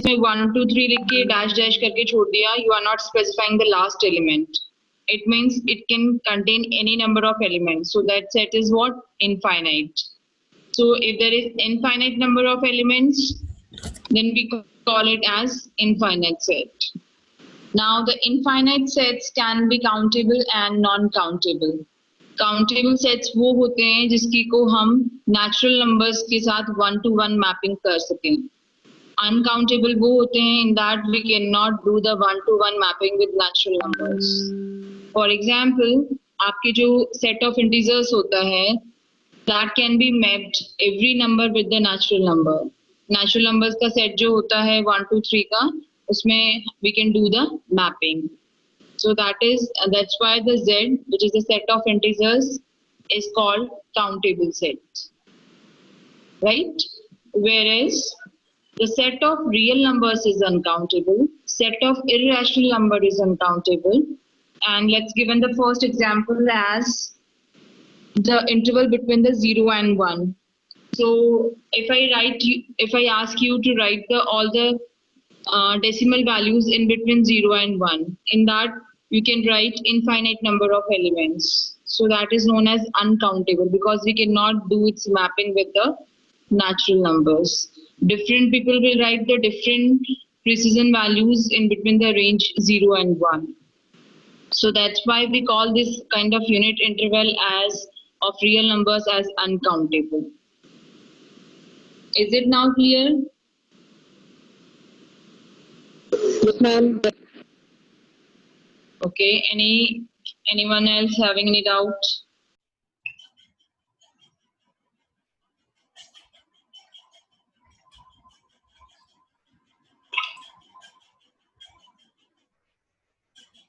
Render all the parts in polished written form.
इसमें 1 2 3 लिख के डैश डैश करके छोड़ दिया, you are not specifying the last element. It means it can contain any number of elements. So that set is what? Infinite. So if there is infinite number of elements, then we call it as infinite set. Now the infinite sets can be countable and non-countable. Countable sets वो होते हैं जिसकी को हम natural numbers के साथ 1-to-1 mapping कर सकें. Uncountable वो होते हैं in that we cannot do the 1-to-1 mapping with natural numbers. For example, आपके जो set of integers होता है, that can be mapped every number with the natural number. Natural numbers का set जो होता है 1 2 3 का, उसमें we can do the mapping. So that's why the Z, which is the set of integers, is called countable set, right? Whereas the set of real numbers is uncountable, set of irrational number is uncountable, and let's given the first example as the interval between the 0 and 1. So if I ask you to write all the decimal values in between 0 and 1, in that you can write infinite number of elements. So that is known as uncountable because we cannot do its mapping with the natural numbers. Different people will write the different precision values in between the range 0 and 1. So that's why we call this kind of unit interval as of real numbers as uncountable. Is it now clear? Yes, ma'am. Okay, anyone else having any doubt?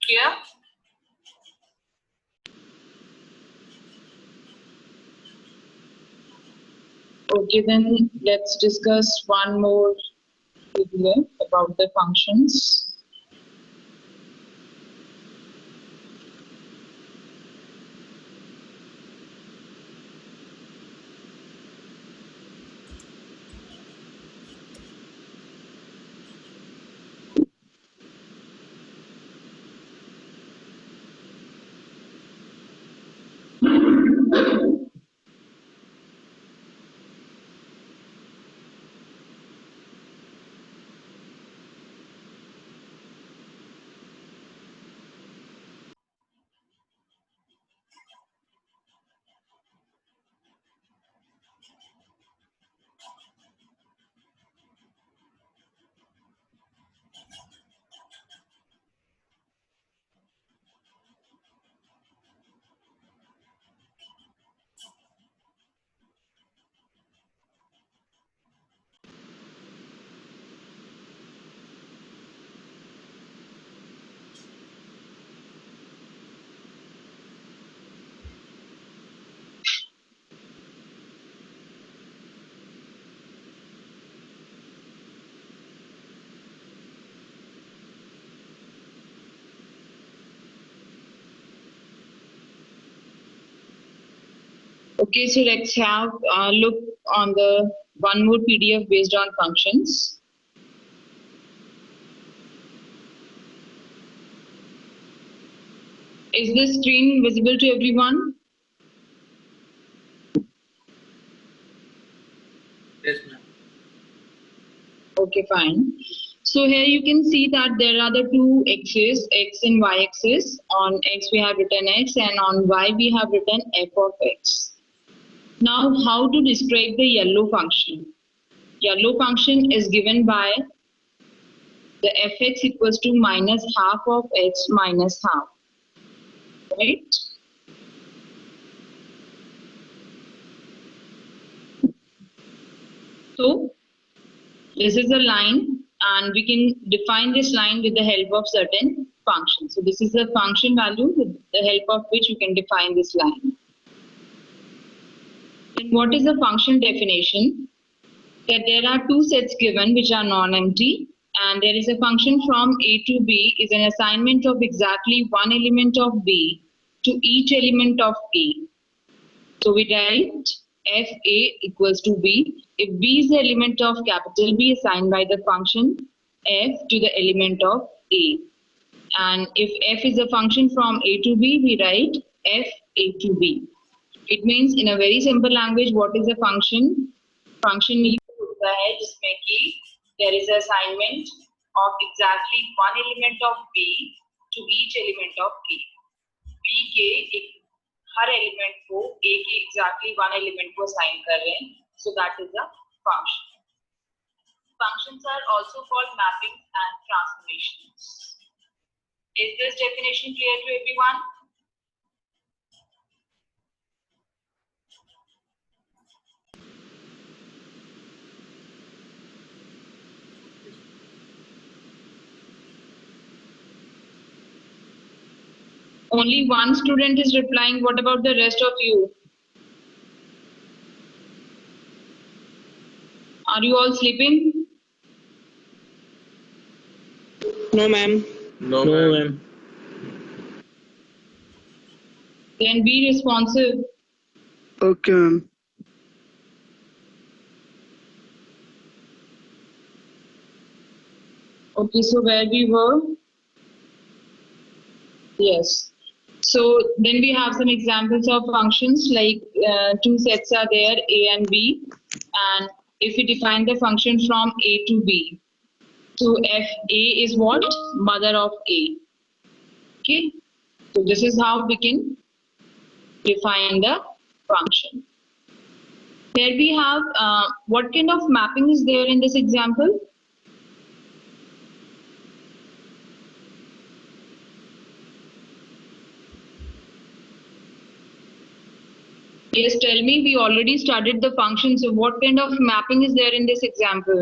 Clear? Okay, then let's discuss one more video about the functions. Okay, so let's have a look on the one more PDF based on functions. Is the screen visible to everyone? Yes, ma'am. Okay, fine. So here you can see that there are the two axes, x and y axis. On x we have written x and on y we have written f of x. Now how to describe the yellow function? Yellow function is given by the fx equals to minus half of x minus half, right? So this is a line and we can define this line with the help of certain functions. So this is the function value with the help of which you can define this line. Then what is the function definition? That there are two sets given which are non-empty and there is a function from A to B is an assignment of exactly one element of B to each element of A. So we write fa equals to B. If B is the element of capital B assigned by the function f to the element of a. And if f is a function from a to b, we write f a to b. It means in a very simple language, what is a function? Function ये होता है जिसमें कि there is an assignment of exactly one element of b to each element of a. b के एक हर element को a के exactly one element को assign कर रहे हैं. So that is a function. Functions are also called mappings and transformations. Is this definition clear to everyone? Only one student is replying. What about the rest of you? Are you all sleeping? No, ma'am. No, ma'am. Then be responsive. Okay, ma'am. Okay, so where we were? Yes. So then we have some examples of functions like two sets are there, a and b. And if we define the function from a to b, so f a is what? Mother of a. Okay. So this is how we can define the function. Here we have what kind of mapping is there in this example? Yes, tell me, we already studied the function. So what kind of mapping is there in this example?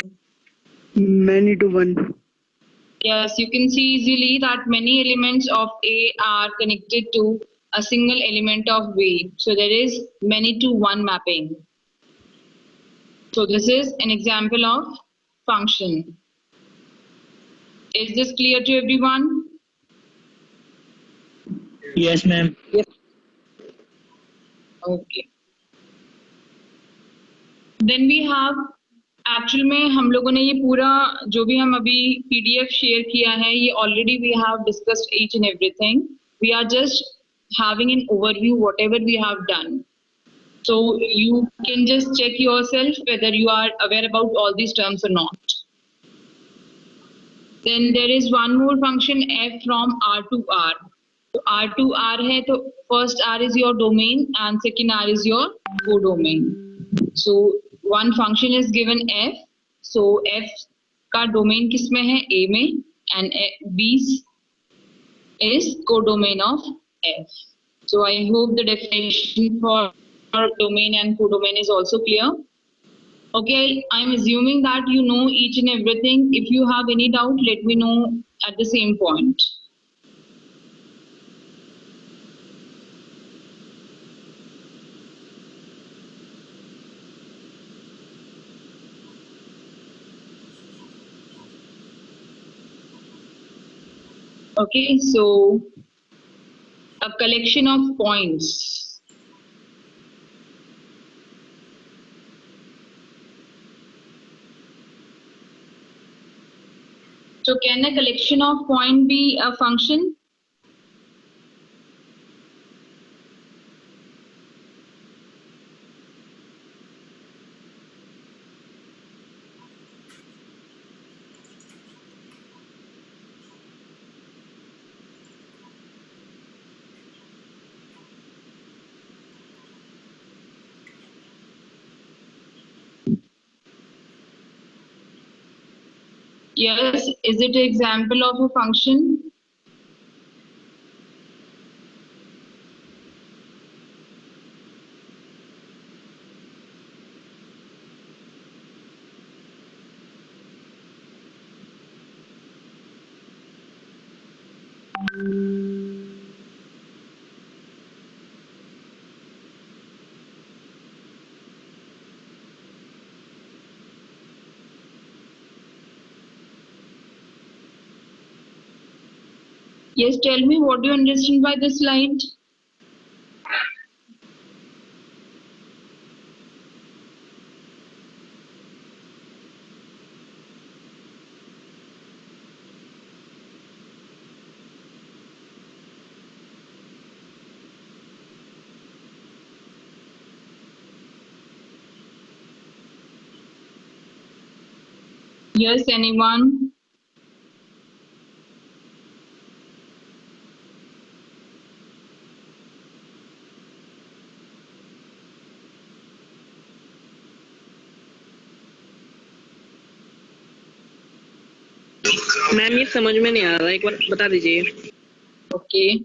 Many to one. Yes, you can see easily that many elements of A are connected to a single element of B. So there is many to one mapping. So this is an example of function. Is this clear to everyone? Yes, ma'am. Yes. Okay. Then we have actual में हम लोगों ने ये पूरा जो भी हम अभी पीडीएफ शेयर किया है ये already we have discussed each and everything we are just having an overview whatever we have done, so you can just check yourself whether you are aware about all these terms or not. Then there is one more function f from r to r. So r to r है तो first r is your domain and second r is your codomain. So one function is given f, so f का domain किसमें है a में and b is codomain of f. So I hope the definition for domain and codomain is also clear. Okay, I'm assuming that you know each and everything. If you have any doubt, let me know at the same point. Okay, so a collection of points. So can a collection of point be a function? Yes, is it an example of a function? Yes, tell me what do you understand by this slide? Yes, anyone? Ma'am ये समझ में नहीं आ रहा, एक बार बता दीजिए। Okay,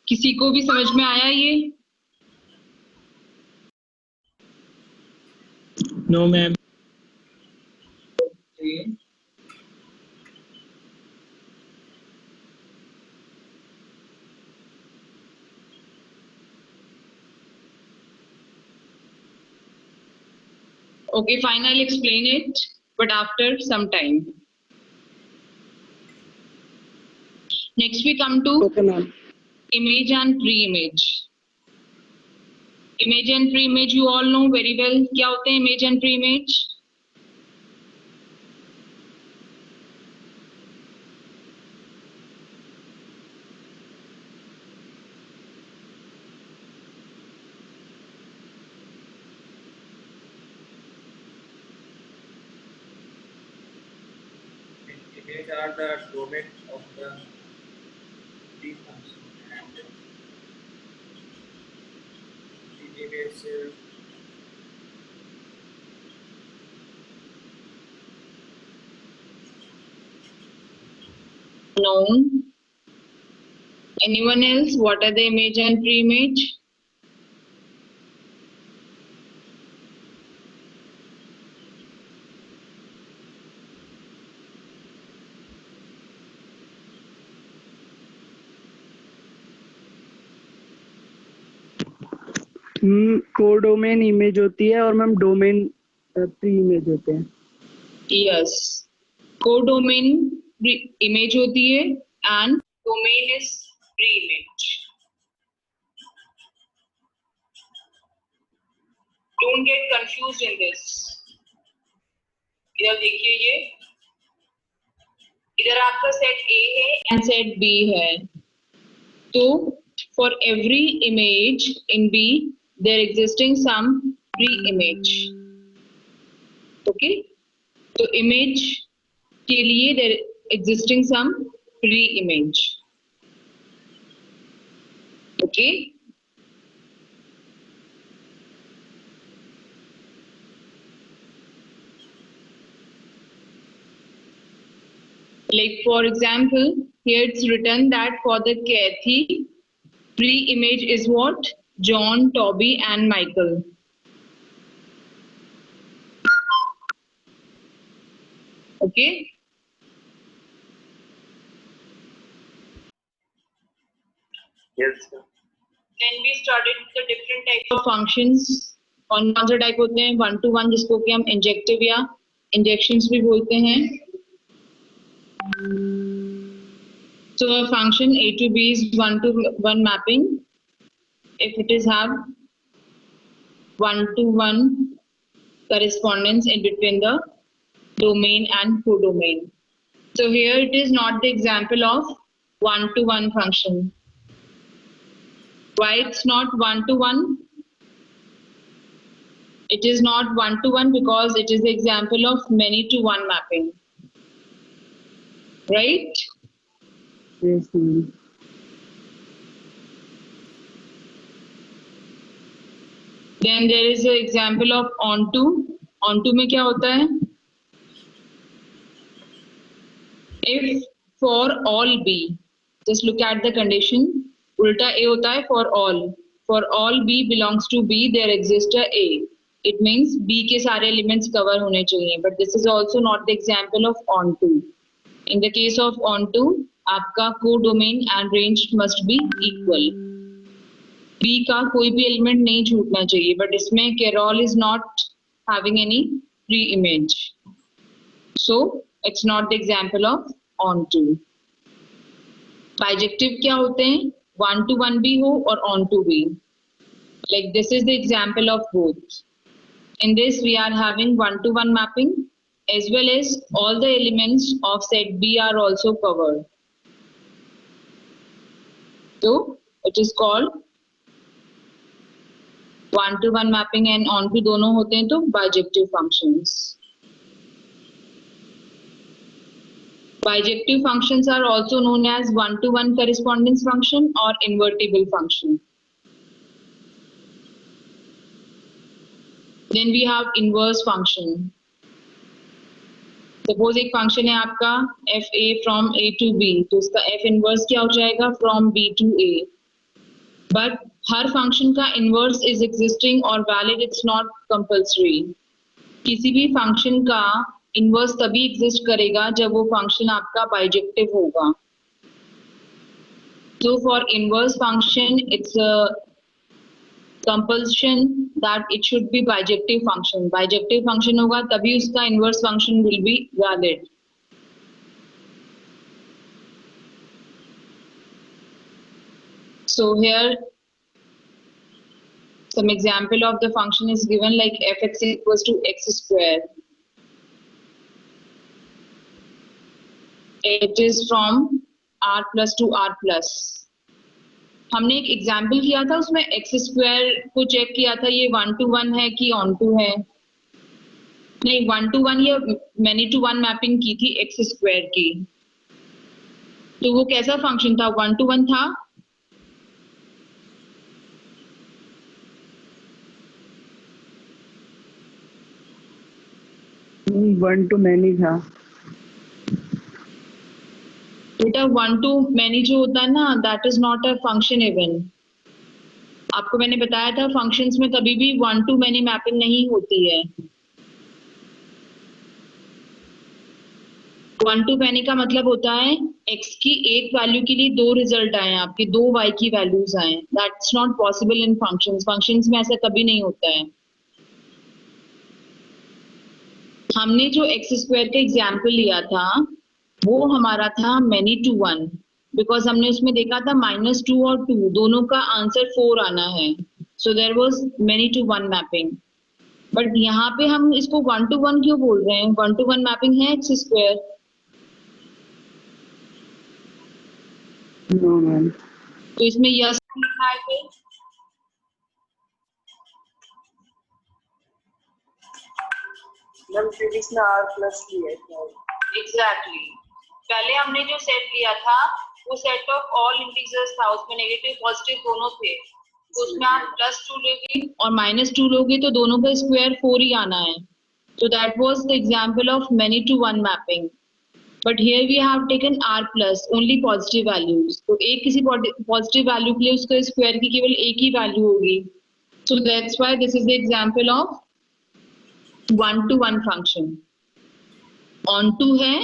किसी को भी समझ में आया ये? No, ma'am. Okay, fine, I'll explain it, but after some time. Next we come to okay ma'am. image and pre-image. Image and pre-image you all know very well. क्या होते हैं image and pre-image? Image are the domain of the tree function and the image No. Anyone else? What are the image and pre-image? Codomain image होती है और ma'am domain pre image होते हैं। Yes. Codomain image होती है and domain is pre-image. Don't get confused in this. इधर देखिए ये, इधर आपका सेट A है and सेट B है. तो for every image in B, there existing some pre-image. Okay? तो image के लिए there existing some pre-image. Okay? Like for example, here it's written that for the Kathy, pre-image is what? John, Toby and Michael. Okay? yes sir. Then we started the different types of functions. कौन कौन से type होते हैं? 1 to 1 जिसको कि हम injective या injections भी बोलते हैं. So a function A to B is 1 to 1 mapping if it is have 1 to 1 correspondence in between the domain and codomain. So here it is not the example of 1 to 1 function. Why it's not 1 to 1? It is not 1 to 1 because it is the example of many to 1 mapping. Right? Yes ma'am. Then there is an example of onto. Onto में क्या होता है? If for all B, just look at the condition. उल्टा A होता है for all. For all B belongs to B, there exists a A. It means B के सारे elements cover होने चाहिए. But this is also not the example of onto. In the case of onto, आपका codomain and range must be equal. B का कोई भी element नहीं छूटना चाहिए. But इसमें Carol is not having any pre-image. So it's not the example of onto. Bijective क्या होते हैं? 1 to 1 भी हो और on to भी. Like this is the example of both. In this we are having 1 to 1 mapping as well as all the elements of set B are also covered. So it is called 1 to 1 mapping and on to दोनों होते हैं तो bijective functions. Bijective functions are also known as one-to-one correspondence function or invertible function. Then we have inverse function. Suppose एक function है आपका fa from a to b, तो इसका f inverse क्या हो जाएगा from b to a. But her function का inverse is existing or valid, it's not compulsory. किसी भी function का inverse तभी exist करेगा जब वो function आपका bijective होगा. So for inverse function, it's a compulsion that it should be bijective function. Bijective function होगा तभी उसका inverse function will be valid. So here some example of the function is given, like fx equals to x square. It is from r plus to r plus. हमने एक example किया था, उसमें x square को check किया था ये 1-to-1 है कि ऑन टू है. नहीं, 1-to-1 या मैनी टू 1 मैपिंग की थी एक्स स्क्वायर की. तो वो कैसा फंक्शन था? 1-to-1 था. वन टू मैनी था. बेटा 1-to-many जो होता है ना, that is not a function even. आपको मैंने बताया था फंक्शंस में कभी भी 1-to-many मैपिंग नहीं होती है. 1-to-many का मतलब होता है x की एक वैल्यू के लिए दो रिजल्ट आए, आपके दो y की वैल्यूज आए. That's not possible in functions. Functions में ऐसा कभी नहीं होता है. हमने जो एक्स स्क्वायर का एग्जाम्पल लिया था वो हमारा था मैनी टू 1, बिकॉज हमने उसमें देखा था -2 और 2 दोनों का आंसर 4 आना है. So there was many to 1 mapping. But यहाँ पे हम इसको 1-to-1 क्यों बोल रहे हैं? 1-to-1 मैपिंग है एक्स स्क्वायर. No ma'am. तो इसमें यस लिखा है फिर. मैम सीरीज में आर प्लस की है. एग्जैक्टली. पहले हमने जो सेट लिया था वो सेट ऑफ ऑल इंटीजर्स था, उसमें नेगेटिव पॉजिटिव दोनों थे. तो उसमें आप +2 लोगे और -2 लोगे तो दोनों का स्क्वायर 4 ही आना है. So that was the example of many to 1 mapping. But here we have taken r plus only positive values. तो एक किसी पॉजिटिव वैल्यू के लिए उसका स्क्वायर की केवल एक ही वैल्यू होगी. So that's why this is the example of 1-to-1 function. On to है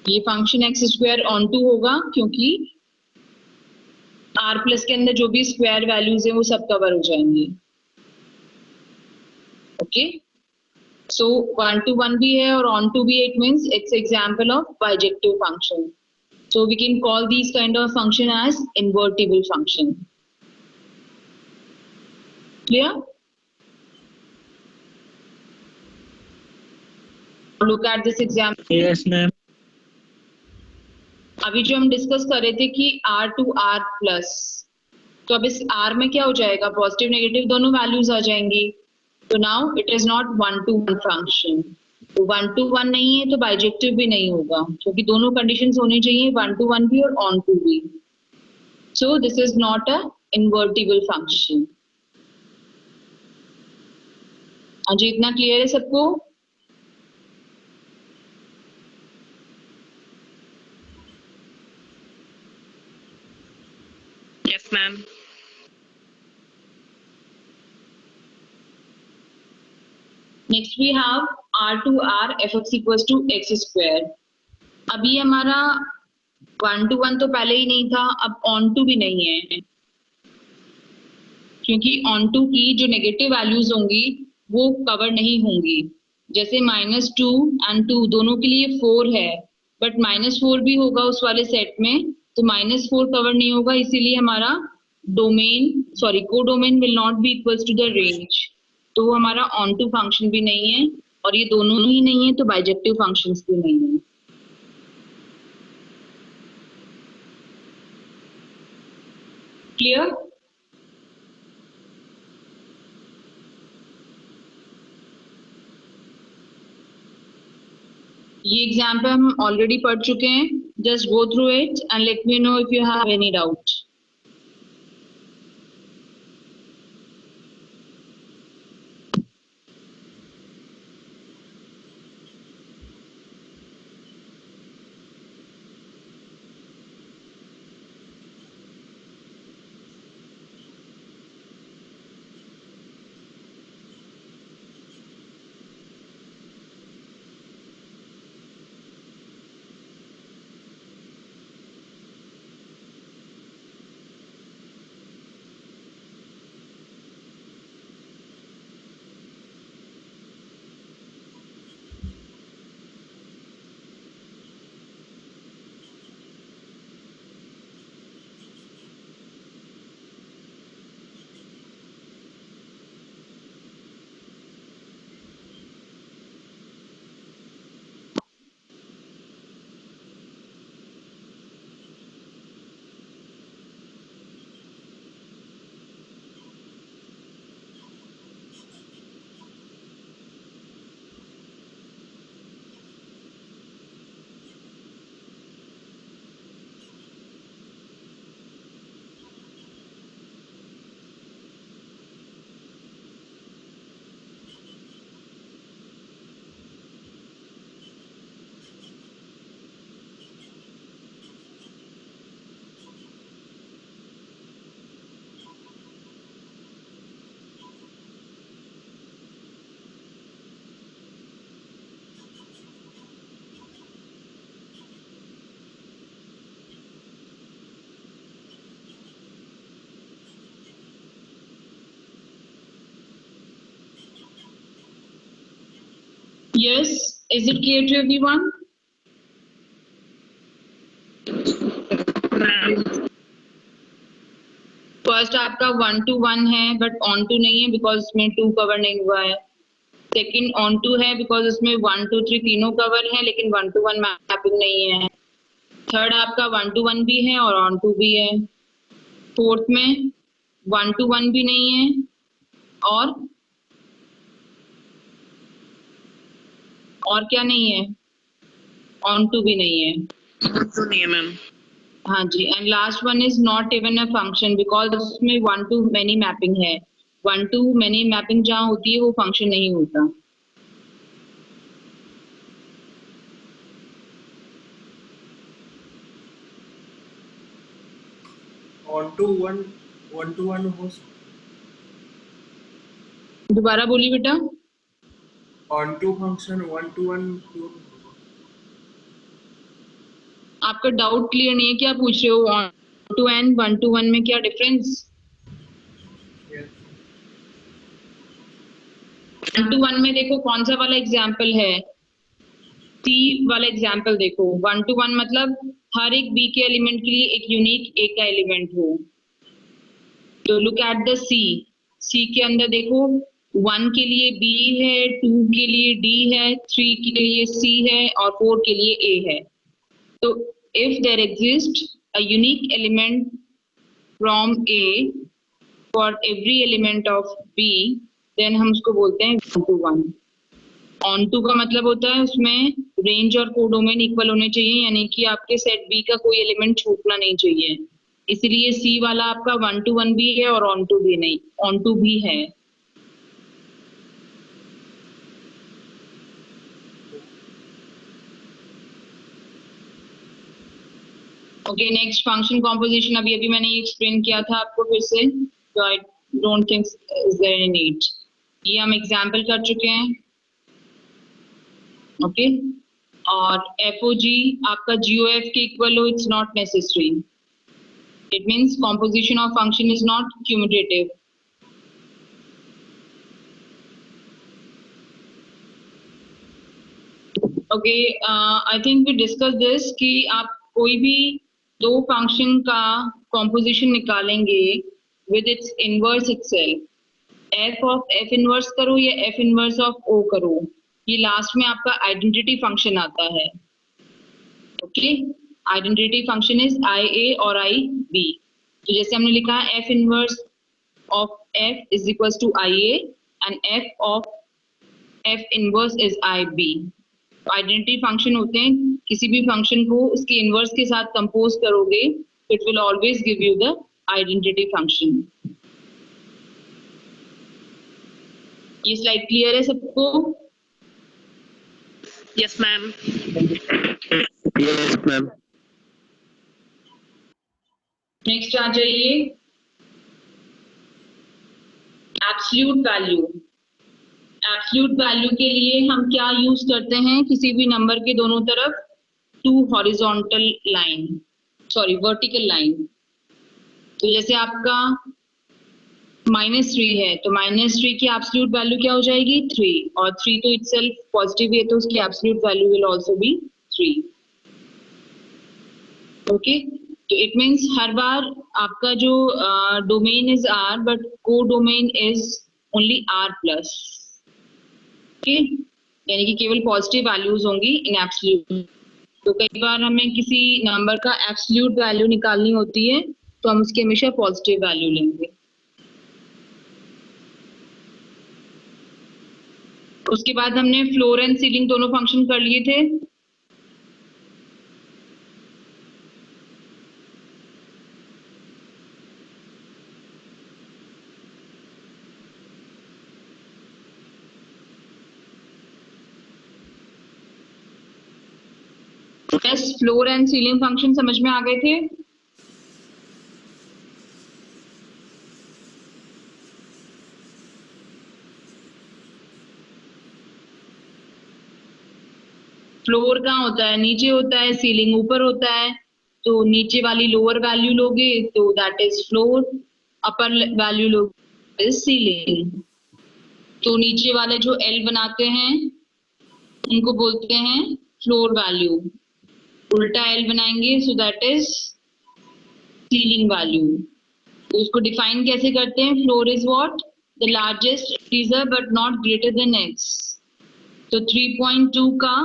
ये function x square onto होगा क्योंकि r प्लस के अंदर जो भी स्क्वायर वैल्यूज है वो सब कवर हो जाएंगे. ओके. सो 1-to-1 भी है और ऑन टू भी. It means it's example of bijective function. So we can call these kind of function as invertible function. Clear? Look at this example. Yes, ma'am. अभी जो हम डिस्कस कर रहे थे कि r to r प्लस, तो अब इस r में क्या हो जाएगा? पॉजिटिव नेगेटिव दोनों वैल्यूज आ जाएंगी. तो now it is not 1-to-1 function. तो 1-to-1 नहीं है तो बाइजेक्टिव भी नहीं होगा, क्योंकि दोनों कंडीशंस होनी चाहिए, 1-to-1 भी और ऑन टू भी. So this is not a invertible function. हाँ जी, इतना क्लियर है सबको? Yes, ma'am. Next we have r to r fx equals to x square. अभी हमारा 1-to-1 तो पहले ही नहीं था, अब ऑन टू भी नहीं है, क्योंकि ऑन टू की जो नेगेटिव वैल्यूज होंगी वो कवर नहीं होंगी. जैसे -2 and 2 दोनों के लिए 4 है, बट -4 भी होगा उस वाले सेट में, तो -4 कवर नहीं होगा. इसीलिए हमारा codomain will not be equals to the range. तो वो हमारा ऑन टू फंक्शन भी नहीं है, और ये दोनों ही नहीं है तो बाइजेक्टिव फंक्शंस भी नहीं है. क्लियर? ये एग्जाम्पल हम ऑलरेडी पढ़ चुके हैं. Just go through it and let me know if you have any doubt. Yes, is it clear to everyone? First आपका 1 to 1 है बट ऑन टू नहीं है बिकॉज उसमें 2 कवर नहीं हुआ है. सेकंड ऑन टू है बिकॉज उसमें 1 2 3 तीनों कवर है लेकिन 1 to 1 मैपिंग नहीं है. थर्ड आपका 1 to 1 भी है और ऑन टू भी है. फोर्थ में 1 to 1 भी नहीं है और क्या नहीं है, ऑन टू भी नहीं है. तो नहीं है मैम. हाँ जी. And last one is not even a function because उसमें 1 to many मैपिंग है. 1 to many मैपिंग जहाँ होती है वो फंक्शन नहीं होता. one to one हो दोबारा बोलिए बेटा. on to function 1 to 1 आपका डाउट क्लियर नहीं है, क्या पूछ रहे हो? ऑन टू एंड 1 to 1 में क्या डिफरेंस? 1 to 1 में देखो कौन सा वाला एग्जाम्पल है, सी वाला एग्जाम्पल देखो. 1 to 1 मतलब हर एक बी के एलिमेंट के लिए एक यूनिक ए का एलिमेंट हो. तो लुक एट द सी. सी के अंदर देखो 1 के लिए बी है, 2 के लिए डी है, 3 के लिए सी है और 4 के लिए ए है. तो if there exists a unique element from A for every element of B, then हम उसको बोलते हैं 1 to 1. ऑन टू का मतलब होता है उसमें रेंज और कोडोमेन इक्वल होने चाहिए, यानी कि आपके सेट बी का कोई एलिमेंट छूटना नहीं चाहिए. इसलिए सी वाला आपका 1 to 1 भी है और ऑन टू भी नहीं, ऑन टू भी है. Okay, next function composition. अभी मैंने ये एक्सप्लेन किया था आपको फिर से, तो I don't think is there any need. ये हम एग्जांपल कर चुके हैं. ओके और FOG आपका GOF के इक्वल हो, it's not necessary. It means composition of function is not cumulative. Okay, I think we discuss this कि आप कोई भी दो फंक्शन का कॉम्पोजिशन निकालेंगे with its inverse itself. f of f inverse करो या f इनवर्स ऑफ o करो, ये लास्ट में आपका आइडेंटिटी फंक्शन आता है. Okay, identity function is IA और IB. तो जैसे हमने लिखा है f inverse of f is equals to IA and f of f inverse is IB. Identity function होते हैं, किसी भी फंक्शन को उसके इनवर्स के साथ कंपोज करोगे, it will always give you the identity function. ये स्लाइड क्लियर है सबको? Yes, ma'am. Yes, ma'am. Next आ जाइए, एब्सोल्यूट वैल्यू। एब्सोल्यूट वैल्यू के लिए हम क्या यूज करते हैं, किसी भी नंबर के दोनों तरफ two horizontal line, sorry vertical line. तो जैसे आपका -3 है, तो -3 की एब्सोल्यूट वैल्यू क्या हो जाएगी? 3, और 3 तो इटसेल्फ पॉजिटिव है, तो उसकी absolute value will also be 3। Okay, तो इट मीन्स हर बार आपका जो डोमेन इज R बट को domain is only R plus. Okay, यानी कि केवल पॉजिटिव वैल्यूज होंगी इन एब्सोल्यूट। तो कई बार हमें किसी नंबर का एब्सोल्यूट वैल्यू निकालनी होती है, तो हम उसकी हमेशा पॉजिटिव वैल्यू लेंगे। उसके बाद हमने फ्लोर एंड सीलिंग दोनों फंक्शन कर लिए थे। बस फ्लोर एंड सीलिंग फंक्शन समझ में आ गए थे? फ्लोर कहाँ होता है? नीचे होता है, सीलिंग ऊपर होता है। तो नीचे वाली लोअर वैल्यू लोगे तो that is floor, upper value लोगे इज सीलिंग। तो नीचे वाले जो L बनाते हैं उनको बोलते हैं फ्लोर वैल्यू, उल्टा L बनाएंगे so that is ceiling value. तो उसको डिफाइन कैसे करते हैं? Floor is what? The largest integer but not greater than x। तो 3.2 का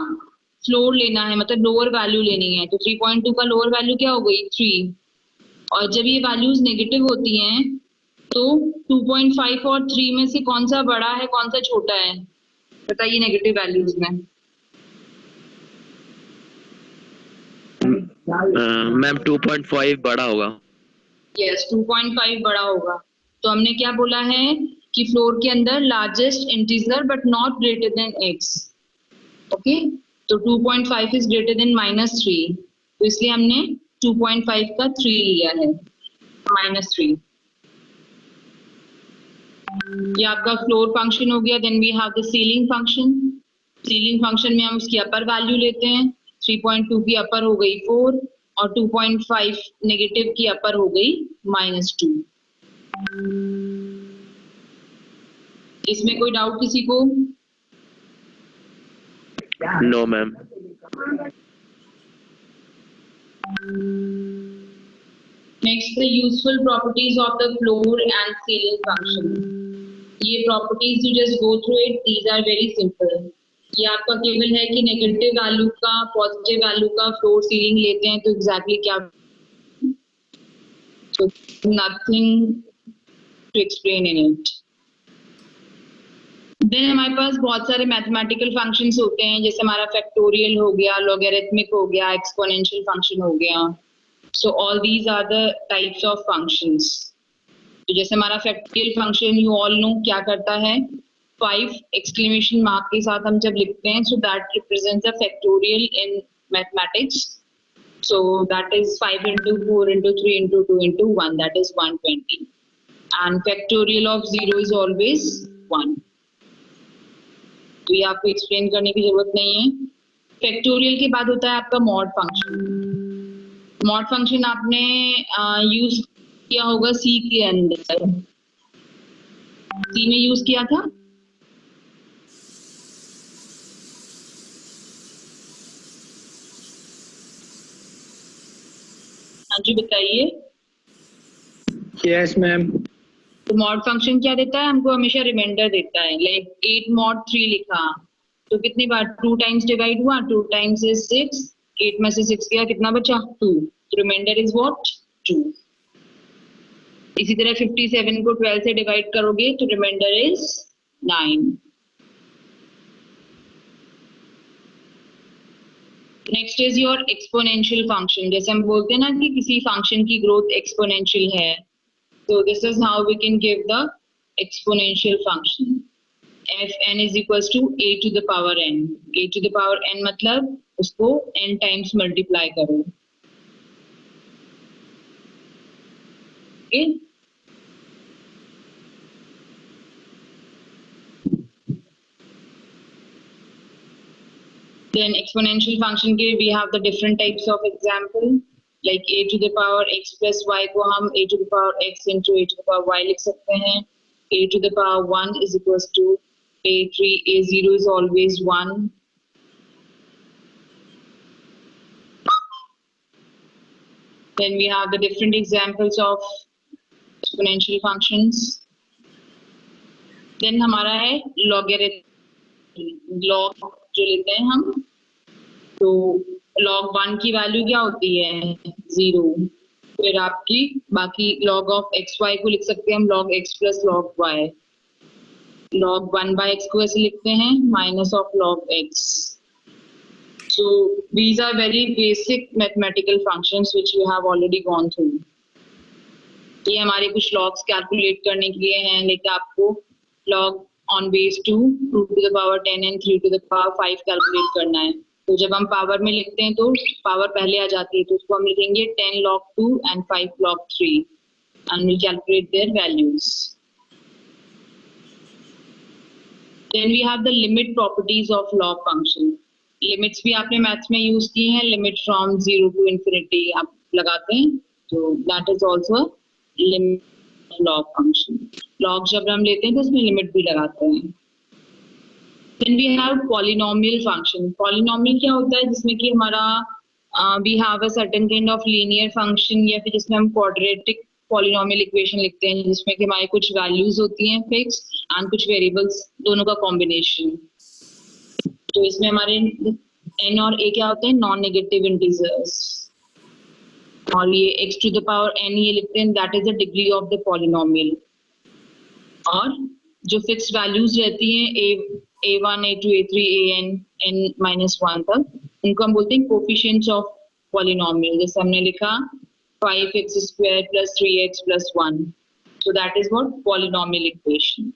फ्लोर लेना है, मतलब लोअर वैल्यू लेनी है। तो 3.2 का लोअर वैल्यू क्या हो गई? 3। और जब ये वैल्यूज नेगेटिव होती हैं तो 2.5 और 3 में से कौन सा बड़ा है, कौन सा छोटा है? बताइए नेगेटिव वैल्यूज में। मैम 2.5 बड़ा होगा। यस, 2.5 बड़ा होगा। तो हमने क्या बोला है कि फ्लोर के अंदर largest integer but not greater than x। Okay, तो 2.5 इज ग्रेटर देन -3, तो इसलिए हमने 2.5 का 3 लिया है, -3। ये आपका फ्लोर फंक्शन हो गया। Then we have the ceiling function. Ceiling function में हम उसकी अपर वैल्यू लेते हैं। 3.2 की अपर हो गई 4 और 2.5 नेगेटिव की अपर हो गई -2। इसमें कोई डाउट किसी को? No ma'am. Next, the useful properties of the floor and ceiling function. ये properties you just go through it. These are very simple. ये आपका केवल है कि नेगेटिव वैल्यू का पॉजिटिव वैल्यू का फ्लोर सीलिंग लेते हैं तो एग्जैक्टली क्या, so nothing to explain in it. Then हमारे पास बहुत सारे मैथमेटिकल फंक्शंस होते हैं, जैसे हमारा फैक्टोरियल हो गया, लॉगरिथमिक हो गया, एक्सपोनेंशियल फंक्शन हो गया। So all these are the types of functions. तो जैसे हमारा factorial function you all know क्या करता है, 5 एक्सक्लेमेशन मार्क के साथ हम जब लिखते हैं, so that represents a factorial in mathematics. So that is 5 into 4 into 3 into 2 into 1, that is 120, and factorial of 0 is always 1. तो ये आपको एक्सप्लेन करने की जरूरत नहीं है। फैक्टोरियल के बाद होता है आपका मॉड फंक्शन। मॉड फंक्शन आपने यूज किया होगा सी के अंदर, सी में यूज किया था। हाँ जी बताइए। Yes ma'am. तो मॉड फंक्शन क्या देता है हमको? हमेशा रिमाइंडर देता है। लाइक 8 mod 3 लिखा तो कितनी बार 2 टाइम्स डिवाइड हुआ, 2 टाइम्स इज 6, 8 में से 6 गया, कितना बचा? 2। तो रिमाइंडर इज व्हाट? 2। इसी तरह 57 को 12 से डिवाइड करोगे तो remainder is 9। Next is your exponential function. जैसे हम बोलते हैं ना कि किसी फंक्शन की ग्रोथ एक्सपोनेंशियल है, so this is how we can give the exponential function. Fn is equals to a to the power n. a to the power n मतलब उसको n times multiply करो. Okay? Then exponential function के we have the different types of example. Like a to the power x plus y को हम a to the power x into a to the power y लिख सकते हैं. a to the power 1 is equals to a3, a0 is always 1. Then we have the different examples of exponential functions. Then हमारा है logarithm. log जो लेते हैं हम, तो log 1 की वैल्यू क्या होती है? 0. फिर आपकी बाकी log of xy को लिख सकते हैं हम log x plus log y. log 1 by x को ऐसे लिखते हैं minus of log x. So these are very basic mathematical functions which we have already gone through. ये हमारे कुछ logs calculate करने के लिए हैं, लेकिन आपको log on base 2, 2 to the power 10 and 3 to the power 5 calculate करना है. तो जब हम पावर में लिखते हैं तो पावर पहले आ जाती है, तो उसको हम लिखेंगे 10 log 2 and 5 log 3 and we'll calculate their values. Then we have the limit properties of log function. Limits भी आपने मैथ्स में यूज की हैं. Limit from 0 to infinity आप लगाते हैं, तो that is also a limit log function. log जब हम लेते हैं तो उसमें लिमिट भी लगाते हैं. Then we have polynomial function. Polynomial क्या होता है? जिसमें कि हमारा we have a certain kind of linear function, या फिर जिसमें हम quadratic polynomial equation लिखते हैं, जिसमें कि हमारे कुछ values होती हैं fixed and कुछ variables, दोनों का combination. तो इसमें हमारे n और a क्या होते हैं? Non negative integers. और ये x to the power n ये लिखते हैं, that is the degree of the polynomial. और जो फिक्स्ड वैल्यूज रहती हैं a1, a2, a3, an, n-1 तक, उनको हम बोलते हैं कोफिशिएंट्स ऑफ पॉलिनोमियल. जैसे हमने लिखा 5x square plus 3x plus 1. So that is what polynomial equation.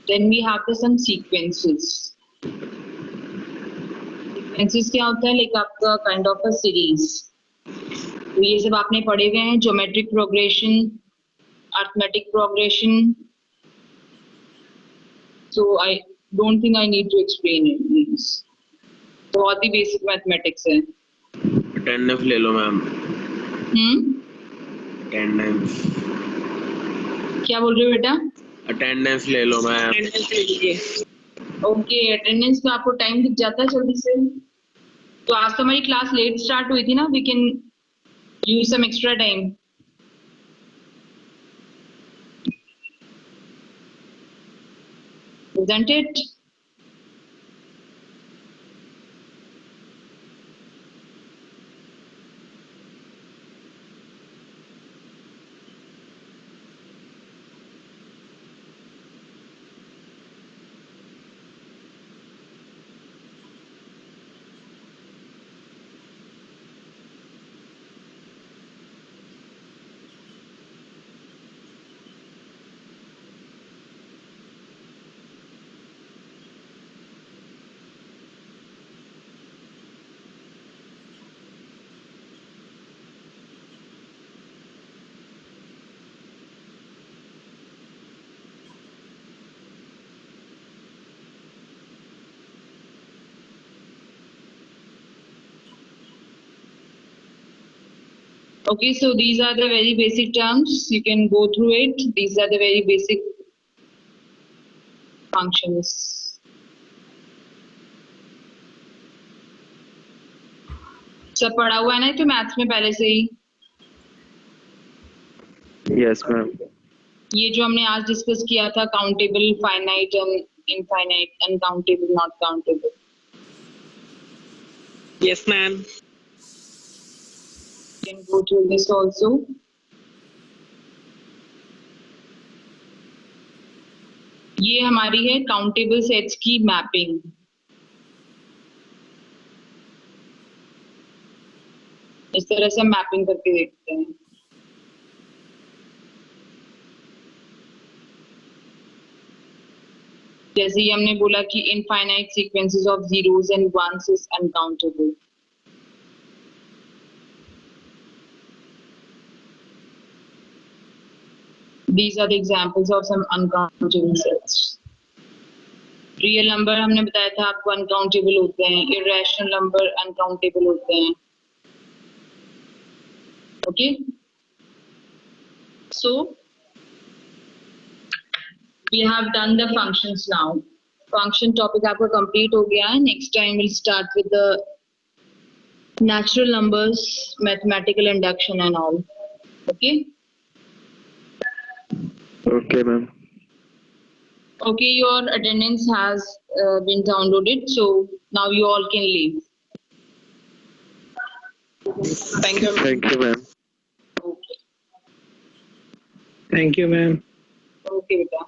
Then we have some sequences. Sequences क्या होता है? Like आपका kind of a series. तो ये सब आपने पढ़े हुए हैं, geometric progression, arithmetic progression. So I don't think I need to explain it. Please, बहुत ही बेसिक मैथमेटिक्स है. अटेंडेंस ले लो मैम. अटेंडेंस. क्या बोल रहे हो बेटा? अटेंडेंस ले लो मैम. अटेंडेंस ले लीजिए. ओके, अटेंडेंस में आपको टाइम दिख जाता है जल्दी से. तो आज तो हमारी क्लास लेट स्टार्ट हुई थी ना, we can use some extra time. Isn't it? Okay, so these are the very basic terms. You can go through it. These are the very basic functions. सब पढ़ा हुआ है ना तो मैथ्स में पहले से ही? Yes ma'am. ये जो हमने आज डिस्कस किया था, countable, finite and infinite, uncountable, not countable. Yes, ma'am. You can go through this also. ये हमारी है काउंटेबल सेट्स की मैपिंग। इस तरह से मैपिंग करके देखते हैं। जैसे ही हमने बोला कि infinite sequences of zeros and ones is uncountable. These are the examples of some uncountable sets. Real number हमने बताया था आपको अनकाउंटेबल होते हैं, इरेशनल नंबर अनकाउंटेबल होते हैं। Okay, so we have done the functions now. Function topic आपका complete हो गया है। Next time will start with the natural numbers, mathematical induction and all. Okay Okay, ma'am. Okay, your attendance has been downloaded, so now you all can leave. Thank you, ma'am. Okay, Thank you, ma'am. okay, beta.